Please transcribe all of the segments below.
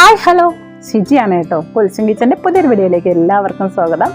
Hi hello ഷിജിയാണ് കേട്ടോ. പുൽസിംഗ് കിച്ചൻ്റെ പുതിയൊരു വീഡിയോയിലേക്ക് എല്ലാവർക്കും സ്വാഗതം.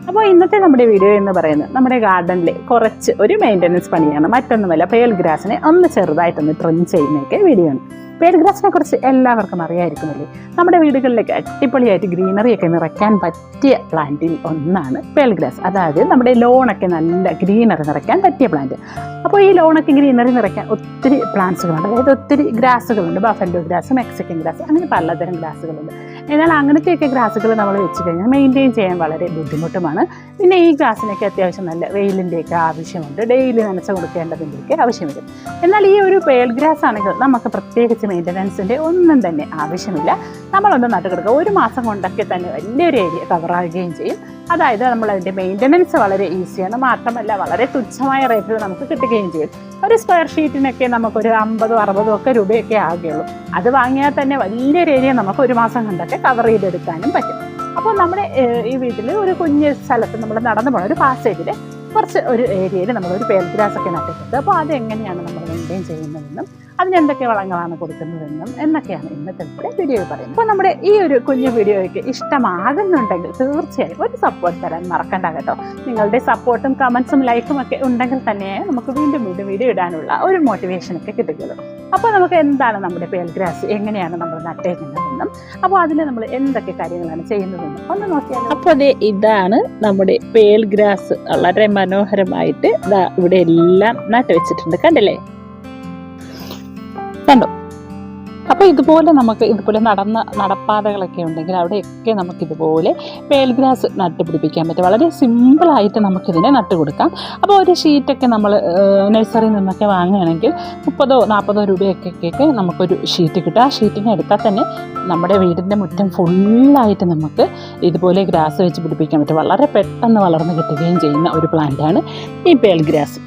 അപ്പോൾ ഇന്നത്തെ നമ്മുടെ വീഡിയോ എന്ന് പറയുന്നത് നമ്മുടെ ഗാർഡനിൽ കുറച്ച് ഒരു മെയിൻ്റനൻസ് പണിയാണ്. മറ്റൊന്നുമല്ല, പേൾ ഗ്രാസിനെ ഒന്ന് ചെറുതായിട്ടൊന്ന് ട്രിം ചെയ്യുന്നതൊക്കെ വീഡിയോ ആണ്. പേൾ ഗ്രാസിനെ കുറിച്ച് എല്ലാവർക്കും അറിയാമായിരിക്കുമല്ലേ. നമ്മുടെ വീടുകളിലേക്ക് അടിപൊളിയായിട്ട് ഗ്രീനറിയൊക്കെ നിറയ്ക്കാൻ പറ്റിയ പ്ലാന്റിൽ ഒന്നാണ് പേൾ ഗ്രാസ്. അതായത് നമ്മുടെ ലോണൊക്കെ നല്ല ഗ്രീനറി നിറയ്ക്കാൻ പറ്റിയ പ്ലാന്റ്. അപ്പോൾ ഈ ലോണൊക്കെ ഗ്രീനറി നിറയ്ക്കാൻ ഒത്തിരി പ്ലാന്റ്സുകളുണ്ട്. അതായത് ഒത്തിരി ഗ്രാസുകളുണ്ട്. ബഫല്ലോ ഗ്രാസ്, മെക്സിക്കൻ ഗ്രാസ്, അങ്ങനെ പലതരം ഗ്രാസുകളുണ്ട്. എന്നാൽ അങ്ങനത്തെയൊക്കെ ഗ്രാസുകൾ നമ്മൾ വെച്ച് കഴിഞ്ഞാൽ മെയിൻറ്റെയിൻ ചെയ്യാൻ വളരെ ബുദ്ധിമുട്ടുമാണ്. പിന്നെ ഈ ഗ്രാസിനൊക്കെ അത്യാവശ്യം നല്ല വെയിലിൻ്റെയൊക്കെ ആവശ്യമുണ്ട്. ഡെയിലി നനച്ച് കൊടുക്കേണ്ടതിൻ്റെയൊക്കെ ആവശ്യം വരും. എന്നാൽ ഈ ഒരു പേൾ ഗ്രാസ് ആണെങ്കിൽ നമുക്ക് പ്രത്യേകിച്ച് മെയിൻ്റനൻസിൻ്റെ ഒന്നും തന്നെ ആവശ്യമില്ല. നമ്മളൊന്ന് നട്ടുകൊടുക്കുക, ഒരു മാസം കൊണ്ടൊക്കെ തന്നെ വലിയൊരു ഏരിയ കവറാകുകയും ചെയ്യും. അതായത് നമ്മളതിൻ്റെ മെയിൻ്റനൻസ് വളരെ ഈസിയാണ്. മാത്രമല്ല വളരെ തുച്ഛമായ റേറ്റിൽ നമുക്ക് കിട്ടുകയും ചെയ്യും. ഒരു സ്ക്വയർ ഷീറ്റിനൊക്കെ നമുക്കൊരു 50-60 ഒക്കെ രൂപയൊക്കെ ആകുകയുള്ളൂ. അത് വാങ്ങിയാൽ തന്നെ വലിയൊരു ഏരിയ നമുക്ക് ഒരു മാസം കൊണ്ടൊക്കെ കവർ ചെയ്തെടുക്കാനും പറ്റും. അപ്പോൾ നമ്മുടെ ഈ വീട്ടിൽ ഒരു കുഞ്ഞ് സ്ഥലത്ത് നമ്മൾ നടന്നു പോകുന്ന ഒരു പാസേജിൽ കുറച്ച് ഒരു ഏരിയയിൽ നമ്മളൊരു പേൾ ഗ്രാസ് ഒക്കെ നട്ടിട്ടുണ്ട്. അപ്പോൾ അതെങ്ങനെയാണ് നമ്മൾ മെയിൻറ്റെയിൻ ചെയ്യുന്നതെന്നും അതിനെന്തൊക്കെ വളങ്ങളാണ് കൊടുക്കുന്നതെന്നും എന്നൊക്കെയാണ് ഇന്നത്തെ വീഡിയോയിൽ പറയുന്നത്. അപ്പോൾ നമ്മുടെ ഈ ഒരു കുഞ്ഞു വീഡിയോയ്ക്ക് ഇഷ്ടമാകുന്നുണ്ടെങ്കിൽ തീർച്ചയായും ഒരു സപ്പോർട്ട് തരാൻ മറക്കണ്ട കേട്ടോ. നിങ്ങളുടെ സപ്പോർട്ടും കമൻസും ലൈക്കും ഒക്കെ ഉണ്ടെങ്കിൽ തന്നെ നമുക്ക് വീണ്ടും വീഡിയോ ഇടാനുള്ള ഒരു മോട്ടിവേഷനൊക്കെ കിട്ടുകയുള്ളൂ. അപ്പോൾ നമുക്ക് എന്താണ് നമ്മുടെ പേൾ ഗ്രാസ്, എങ്ങനെയാണ് നമ്മൾ നട്ടേക്കുന്നതെന്നും അപ്പോൾ അതിൽ നമ്മൾ എന്തൊക്കെ കാര്യങ്ങളാണ് ചെയ്യുന്നതെന്നും ഒന്ന് നോക്കിയാൽ. അപ്പോൾ ഇതാണ് നമ്മുടെ പേൾ ഗ്രാസ്. വളരെ മനോഹരമായിട്ട് ഇവിടെ എല്ലാം നട്ട് വെച്ചിട്ടുണ്ട്. കണ്ടില്ലേ, കണ്ടോ? അപ്പോൾ ഇതുപോലെ നമുക്ക് ഇതുപോലെ നടപ്പാതകളൊക്കെ ഉണ്ടെങ്കിൽ അവിടെയൊക്കെ നമുക്കിതുപോലെ പേൾ ഗ്രാസ് നട്ടുപിടിപ്പിക്കാൻ പറ്റും. വളരെ സിമ്പിളായിട്ട് നമുക്കിതിനെ നട്ട് കൊടുക്കാം. അപ്പോൾ ഒരു ഷീറ്റൊക്കെ നമ്മൾ നഴ്സറിയിൽ നിന്നൊക്കെ വാങ്ങുകയാണെങ്കിൽ 30-40 രൂപയൊക്കെ നമുക്കൊരു ഷീറ്റ് കിട്ടും. ആ ഷീറ്റിനെ എടുത്താൽ തന്നെ നമ്മുടെ വീടിൻ്റെ മുറ്റം ഫുള്ളായിട്ട് നമുക്ക് ഇതുപോലെ ഗ്രാസ് വെച്ച് പിടിപ്പിക്കാൻ പറ്റും. വളരെ പെട്ടെന്ന് വളർന്ന് കിട്ടുകയും ചെയ്യുന്ന ഒരു പ്ലാന്റാണ് ഈ പേൾ ഗ്രാസ്.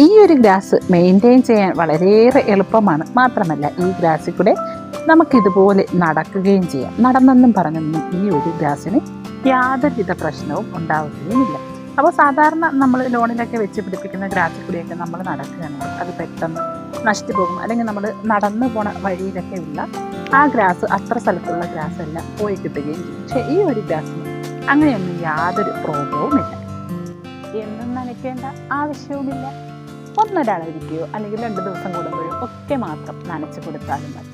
ഈ ഒരു ഗ്രാസ് മെയിൻറ്റെയിൻ ചെയ്യാൻ വളരെയേറെ എളുപ്പമാണ്. മാത്രമല്ല ഈ ഗ്രാസിൽ കൂടെ നമുക്കിതുപോലെ നടക്കുകയും ചെയ്യാം. നടന്നെന്നും പറഞ്ഞൊന്നും ഈ ഒരു ഗ്രാസിന് യാതൊരുവിധ പ്രശ്നവും ഉണ്ടാവുകയുമില്ല. അപ്പോൾ സാധാരണ നമ്മൾ ലോണിലൊക്കെ വെച്ച് പിടിപ്പിക്കുന്ന ഗ്രാസിൽ കൂടെയൊക്കെ നമ്മൾ നടക്കുകയാണെങ്കിൽ അത് പെട്ടെന്ന് നശിച്ചു പോകും. അല്ലെങ്കിൽ നമ്മൾ നടന്നു പോണ വഴിയിലൊക്കെ ഉള്ള ആ ഗ്രാസ്, അത്ര സ്ഥലത്തുള്ള ഗ്രാസ് എല്ലാം പോയി കിട്ടുകയും ചെയ്യും. പക്ഷേ ഈ ഒരു ഗ്രാസിന് അങ്ങനെയൊന്നും യാതൊരു പ്രോബ്ലവുമില്ല. എന്നും നനയ്ക്കേണ്ട ആവശ്യവുമില്ല. ഒന്നൊരാളൊരിക്കുകയോ അല്ലെങ്കിൽ 2 ദിവസം കൂടുമ്പോഴോ ഒക്കെ മാത്രം നനച്ച് കൊടുത്താലും മതി.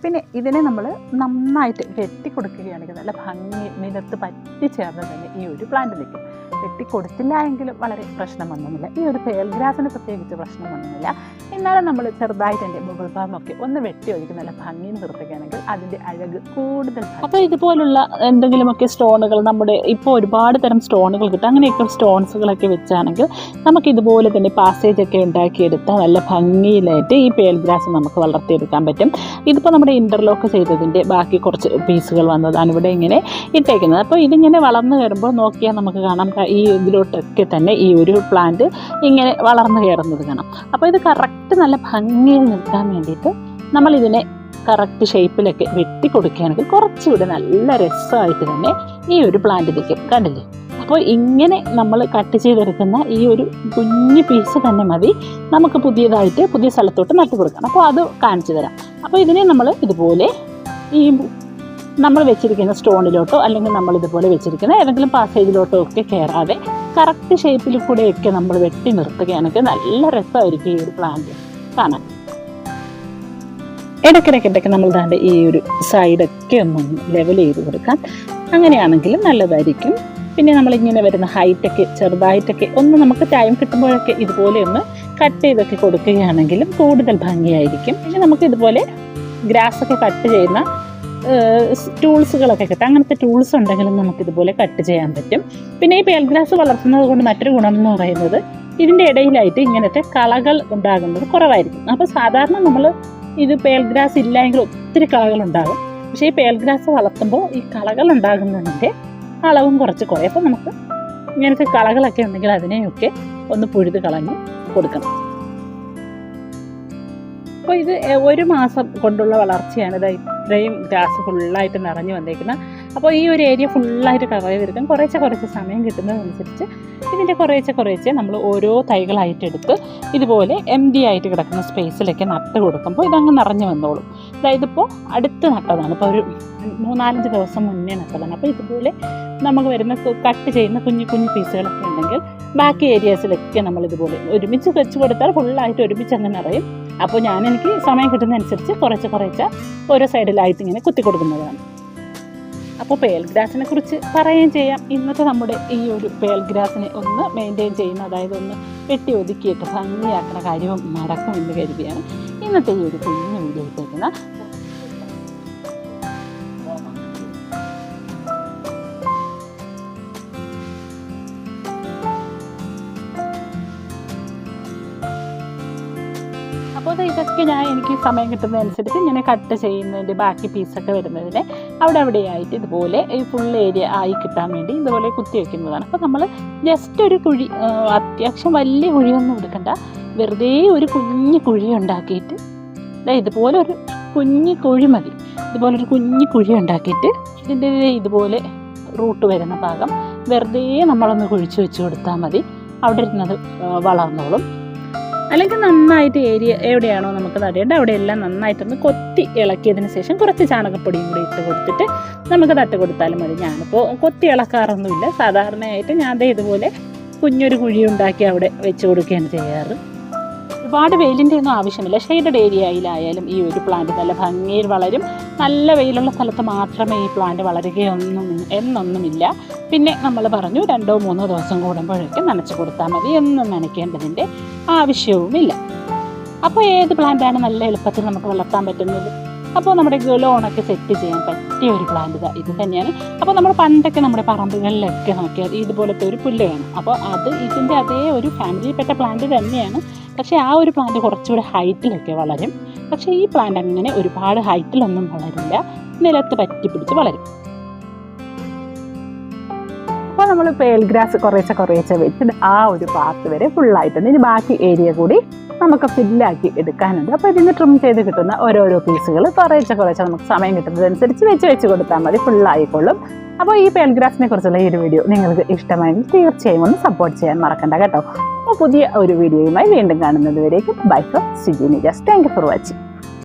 പിന്നെ ഇതിനെ നമ്മൾ നന്നായിട്ട് വെട്ടിക്കൊടുക്കുകയാണെങ്കിൽ നല്ല ഭംഗി നിലത്ത് പറ്റിച്ചേർന്ന് തന്നെ ഈ ഒരു പ്ലാന്റ് നിൽക്കും. വെട്ടിക്കൊടുത്തില്ല എങ്കിലും വളരെ പ്രശ്നമൊന്നുമില്ല. ഈ ഒരു പേൾ ഗ്രാസിന് പ്രത്യേകിച്ച് പ്രശ്നമൊന്നുമില്ല. എന്നാലും നമ്മൾ ചെറുതായിട്ട് എൻ്റെ മുകൾ ഭാഗമൊക്കെ ഒന്ന് വെട്ടി ഒഴിക്കുന്ന നല്ല ഭംഗി നിർത്തുകയാണെങ്കിൽ അതിൻ്റെ അഴക് കൂടുതൽ. അപ്പോൾ ഇതുപോലുള്ള എന്തെങ്കിലുമൊക്കെ സ്റ്റോണുകൾ, നമ്മുടെ ഇപ്പോൾ ഒരുപാട് തരം സ്റ്റോണുകൾ കിട്ടും. അങ്ങനെയൊക്കെ സ്റ്റോൺസുകളൊക്കെ വെച്ചാണെങ്കിൽ നമുക്ക് ഇതുപോലെ തന്നെ പാസേജൊക്കെ ഉണ്ടാക്കിയെടുത്താൽ നല്ല ഭംഗിയിലായിട്ട് ഈ പേൾ ഗ്രാസ് നമുക്ക് വളർത്തിയെടുക്കാൻ പറ്റും. ഇതിപ്പോൾ നമ്മുടെ ഇൻ്റർലോക്ക് ചെയ്തതിൻ്റെ ബാക്കി കുറച്ച് പീസുകൾ വന്നതാണ് ഇവിടെ ഇങ്ങനെ ഇട്ടേക്കുന്നത്. അപ്പോൾ ഇതിങ്ങനെ വളർന്നു കയറുമ്പോൾ നോക്കിയാൽ നമുക്ക് കാണാം ഈ ഇതിലോട്ടൊക്കെ തന്നെ ഈ ഒരു പ്ലാന്റ് ഇങ്ങനെ വളർന്നു കയറുന്നത് കാണാം. അപ്പോൾ ഇത് കറക്റ്റ് നല്ല ഭംഗിയിൽ നിൽക്കാൻ വേണ്ടിയിട്ട് നമ്മളിതിനെ കറക്റ്റ് ഷേപ്പിലൊക്കെ വെട്ടി കൊടുക്കുകയാണെങ്കിൽ കുറച്ചുകൂടി നല്ല രസമായിട്ട് തന്നെ ഈ ഒരു പ്ലാന്റ് നിൽക്കും. കണ്ടില്ലേ? അപ്പോൾ ഇങ്ങനെ നമ്മൾ കട്ട് ചെയ്തെടുക്കുന്ന ഈ ഒരു കുഞ്ഞു പീസ് തന്നെ മതി നമുക്ക് പുതിയ സ്ഥലത്തോട്ട് നട്ടു കൊടുക്കണം. അപ്പോൾ അത് കാണിച്ചു തരാം. അപ്പോൾ ഇതിനെ നമ്മൾ ഇതുപോലെ ഈ നമ്മൾ വെച്ചിരിക്കുന്ന സ്റ്റോണിലോട്ടോ അല്ലെങ്കിൽ നമ്മൾ ഇതുപോലെ വെച്ചിരിക്കുന്ന ഏതെങ്കിലും പാസേജിലോട്ടോ ഒക്കെ കയറാതെ കറക്റ്റ് ഷേപ്പിൽ കൂടെയൊക്കെ നമ്മൾ വെട്ടി നിർത്തുകയാണെങ്കിൽ നല്ല രസമായിരിക്കും ഈ ഒരു പ്ലാന്റ് കാണാൻ. ഇടയ്ക്കിടയ്ക്ക് നമ്മൾ താണ്ട് ഈ ഒരു സൈഡൊക്കെ ഒന്ന് ലെവൽ ചെയ്ത് കൊടുക്കാം. അങ്ങനെയാണെങ്കിലും നല്ലതായിരിക്കും. പിന്നെ നമ്മളിങ്ങനെ വരുന്ന ഹൈറ്റൊക്കെ ചെറുതായിട്ടൊക്കെ ഒന്ന് നമുക്ക് ടൈം കിട്ടുമ്പോഴൊക്കെ ഇതുപോലെ ഒന്ന് കട്ട് ചെയ്തൊക്കെ കൊടുക്കുകയാണെങ്കിലും കൂടുതൽ ഭംഗിയായിരിക്കും. പിന്നെ നമുക്ക് ഇതുപോലെ ഗ്രാസൊക്കെ കട്ട് ചെയ്യുന്ന ടൂൾസുകളൊക്കെ കിട്ടും. അങ്ങനത്തെ ടൂൾസ് ഉണ്ടെങ്കിലും നമുക്കിതുപോലെ കട്ട് ചെയ്യാൻ പറ്റും. പിന്നെ ഈ പേൾ ഗ്രാസ് വളർത്തുന്നത് കൊണ്ട് മറ്റൊരു ഗുണം എന്ന് പറയുന്നത് ഇതിൻ്റെ ഇടയിലായിട്ട് ഇങ്ങനത്തെ കളകൾ ഉണ്ടാകുന്നത് കുറവായിരിക്കും. അപ്പോൾ സാധാരണ നമ്മൾ ഇത് പേൾ ഗ്രാസ് ഇല്ലെങ്കിൽ ഒത്തിരി കളകളുണ്ടാകും. പക്ഷേ ഈ പേൾ ഗ്രാസ് വളർത്തുമ്പോൾ ഈ കളകൾ ഉണ്ടാകുന്നതിൻ്റെ അളവും കുറച്ച് കുറയും. അപ്പോൾ നമുക്ക് ഇങ്ങനത്തെ കളകളൊക്കെ ഉണ്ടെങ്കിൽ അതിനെയൊക്കെ ഒന്ന് പുഴുത് കളഞ്ഞ് കൊടുക്കണം. അപ്പോൾ ഇത് ഒരു മാസം കൊണ്ടുള്ള വളർച്ചയാണ്. ഇത് ഇത്രയും ഗ്രാസ് ഫുള്ളായിട്ട് നിറഞ്ഞു വന്നേക്കുന്നത്. അപ്പോൾ ഈ ഒരു ഏരിയ ഫുള്ളായിട്ട് കവർ ചെയ്തെടുക്കാൻ കുറച്ച് സമയം കിട്ടുന്നതനുസരിച്ച് ഇതിൻ്റെ കുറേശ്ശെ നമ്മൾ ഓരോ തൈകളായിട്ട് എടുത്ത് ഇതുപോലെ എംപ്റ്റി ആയിട്ട് കിടക്കുന്ന സ്പേസിലൊക്കെ നട്ട് കൊടുക്കുമ്പോൾ ഇതങ്ങ് നിറഞ്ഞു വന്നോളും. അതായത് ഇപ്പോൾ അടുത്ത് നട്ടതാണ്, ഇപ്പോൾ ഒരു 3-4 ദിവസം മുന്നേ നട്ടതാണ്. അപ്പോൾ ഇതുപോലെ നമുക്ക് വരുന്ന കട്ട് ചെയ്യുന്ന കുഞ്ഞു കുഞ്ഞു പീസുകളൊക്കെ ഉണ്ടെങ്കിൽ ബാക്കി ഏരിയാസിലൊക്കെ നമ്മളിതുപോലെ ഒരുമിച്ച് വെച്ച് കൊടുത്താൽ ഫുള്ളായിട്ട് ഒരുമിച്ച് അങ്ങനെ അറിയും. അപ്പോൾ എനിക്ക് സമയം കിട്ടുന്നതനുസരിച്ച് കുറച്ച് ഓരോ സൈഡിലായിട്ട് ഇങ്ങനെ കുത്തി കൊടുക്കുന്നതാണ്. അപ്പോൾ പേൽ ഗ്രാസിനെ കുറിച്ച് പറയുകയും ചെയ്യാം. ഇന്നത്തെ നമ്മുടെ ഈ ഒരു പേൽ ഗ്രാസിനെ ഒന്ന് മെയിൻറ്റെയിൻ ചെയ്യുന്ന, അതായത് ഒന്ന് വെട്ടി ഒതുക്കിയിട്ട് ഭംഗിയാക്കുന്ന കാര്യവും നടക്കുമെന്ന് കരുതിയാണ് ഇന്നത്തെ ഈ ഒരു കുഞ്ഞു വീഡിയോ ഇട്ടേക്കുന്ന. അപ്പോൾ ഇതൊക്കെ എനിക്ക് സമയം കിട്ടുന്നതനുസരിച്ച് ഇങ്ങനെ കട്ട് ചെയ്യുന്നതിൻ്റെ ബാക്കി പീസൊക്കെ വരുന്നതിനെ അവിടെയായിട്ട് ഇതുപോലെ ഈ ഫുൾ ഏരിയ ആയി കിട്ടാൻ വേണ്ടി ഇതുപോലെ കുത്തി വയ്ക്കുന്നതാണ്. അപ്പോൾ നമ്മൾ ജസ്റ്റ് ഒരു കുഴി, അത്യാവശ്യം വലിയ കുഴിയൊന്നും എടുക്കണ്ട, വെറുതെ ഒരു കുഞ്ഞു കുഴി ഉണ്ടാക്കിയിട്ട് ഇതുപോലെ ഒരു കുഞ്ഞു കുഴി മതി. ഇതുപോലൊരു കുഞ്ഞു കുഴി ഉണ്ടാക്കിയിട്ട് ഇതിൻ്റെ ഇതുപോലെ റൂട്ട് വരുന്ന ഭാഗം വെറുതെ നമ്മളൊന്ന് കുഴിച്ച് വെച്ച് കൊടുത്താൽ മതി. അവിടെ ഇരുന്നത് വളർന്നോളും. അല്ലെങ്കിൽ നന്നായിട്ട് ഏരിയ എവിടെയാണോ നമുക്ക് നടേണ്ടത് അവിടെയെല്ലാം നന്നായിട്ടൊന്ന് കൊത്തി ഇളക്കിയതിന് ശേഷം കുറച്ച് ചാണകപ്പൊടിയും കൂടി ഇട്ട് കൊടുത്തിട്ട് നമുക്ക് തട്ട് കൊടുത്താലും മതി. ഞാനിപ്പോൾ കൊത്തി ഇളക്കാറൊന്നുമില്ല, സാധാരണയായിട്ട് ഞാൻ ഇതുപോലെ കുഞ്ഞൊരു കുഴി ഉണ്ടാക്കി അവിടെ വെച്ച് കൊടുക്കുകയാണ് ചെയ്യാറ്. ഒരുപാട് വെയിലിൻ്റെ ഒന്നും ആവശ്യമില്ല. ഷെയ്ഡഡ് ഏരിയയിലായാലും ഈ ഒരു പ്ലാന്റ് നല്ല ഭംഗിയിൽ വളരും. നല്ല വെയിലുള്ള സ്ഥലത്ത് മാത്രമേ ഈ പ്ലാന്റ് എന്നൊന്നുമില്ല. പിന്നെ നമ്മൾ പറഞ്ഞു 2-3 ദിവസം കൂടുമ്പോഴേക്കും നനച്ച് കൊടുത്താൽ മതി, എന്നും നനയ്ക്കേണ്ടതിൻ്റെ ആവശ്യവുമില്ല. അപ്പോൾ ഏത് പ്ലാന്റാണ് നല്ല എളുപ്പത്തിൽ നമുക്ക് വളർത്താൻ പറ്റുന്നത്? അപ്പോൾ നമ്മുടെ ലോണൊക്കെ സെറ്റ് ചെയ്യാൻ പറ്റിയ ഒരു പ്ലാന്റ് ഇത് തന്നെയാണ്. അപ്പോൾ നമ്മൾ പണ്ടൊക്കെ നമ്മുടെ പറമ്പുകളിലൊക്കെ നോക്കിയാൽ ഇതുപോലത്തെ ഒരു പുല്ല് കാണും. അപ്പോൾ അത് ഇതിൻ്റെ അതേ ഒരു ഫാമിലിയിൽപ്പെട്ട പ്ലാന്റ് തന്നെയാണ്. പക്ഷേ ആ ഒരു പ്ലാന്റ് കുറച്ചുകൂടെ ഹൈറ്റിലൊക്കെ വളരും. പക്ഷേ ഈ പ്ലാന്റ് അങ്ങനെ ഒരുപാട് ഹൈറ്റിലൊന്നും വളരില്ല, നിലത്ത് പറ്റി പിടിച്ച് വളരും. അപ്പോൾ നമ്മൾ പേൽ ഗ്രാസ് കുറേശ്ശെ വെച്ച് ആ ഒരു പാർട്ട് വരെ ഫുള്ളായിട്ടുണ്ട്. ഇനി ബാക്കി ഏരിയ കൂടി നമുക്ക് ഫില്ലാക്കി എടുക്കാനുണ്ട്. അപ്പോൾ ഇതിന് ട്രിം ചെയ്ത് കിട്ടുന്ന ഓരോരോ പീസുകൾ കുറേശ്ശെ നമുക്ക് സമയം കിട്ടുന്നതനുസരിച്ച് വെച്ച് കൊടുത്താൽ മതി, ഫുള്ളായിക്കൊള്ളും. അപ്പോൾ ഈ പേൽ ഗ്രാസിനെ കുറിച്ചുള്ള ഈ ഒരു വീഡിയോ നിങ്ങൾക്ക് ഇഷ്ടമായെങ്കിൽ തീർച്ചയായും ഒന്ന് സപ്പോർട്ട് ചെയ്യാൻ മറക്കണ്ട കേട്ടോ. അപ്പോൾ പുതിയ ഒരു വീഡിയോയുമായി വീണ്ടും കാണുന്നത് വരേക്കും bye from CG Nijas. Thank you for watching.